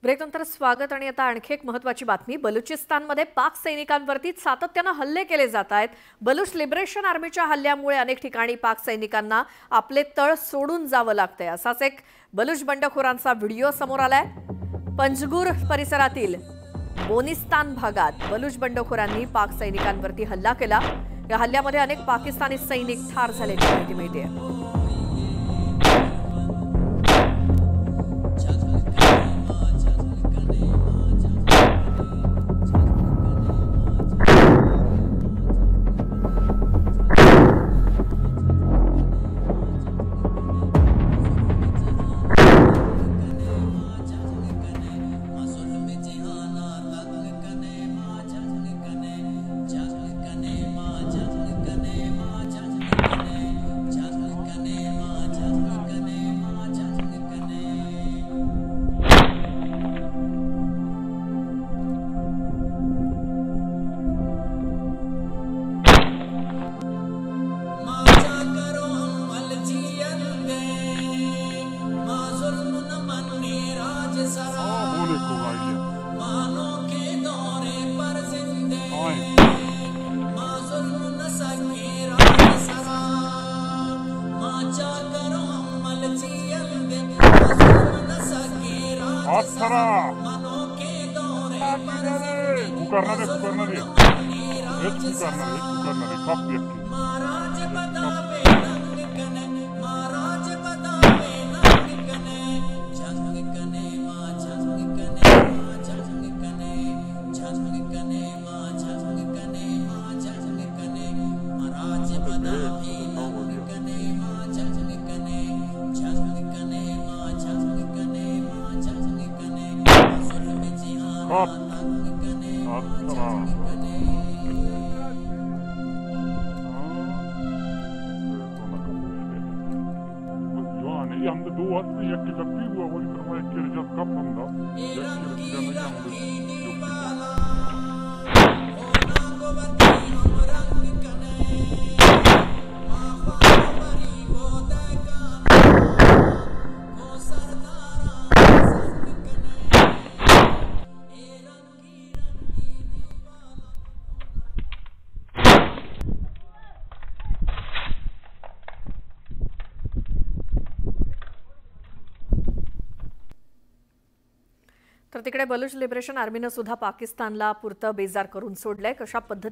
ब्रेकनंतर स्वागत आणि आता आणखी एक महत्त्वाची बातमी। बलुचिस्तानमध्ये पाक सैनिकांवरती सातत्याने हल्ले केले जात आहेत। बलूच लिबरेशन आर्मीच्या हल्ल्यामुळे अनेक ठिकाणी पाक सैनिकांना आपले तळ सोडून जावं लागतंय। असाच एक बलूच बंडखोरांचा व्हिडिओ समोर आलाय। पंजगुर परिसरातील बोनिस्तान भागात बलूच बंडखोरांनी पाक सैनिकांवरती हल्ला केला। या हल्ल्यामध्ये अनेक पाकिस्तानी सैनिक ठार झाल्याची माहिती मिळते। तर तिकडे बलूच लिबरेशन आर्मीने सुद्धा पाकिस्तानला पुरतं बेजार करून सोडलंय। कशा पद्धतीने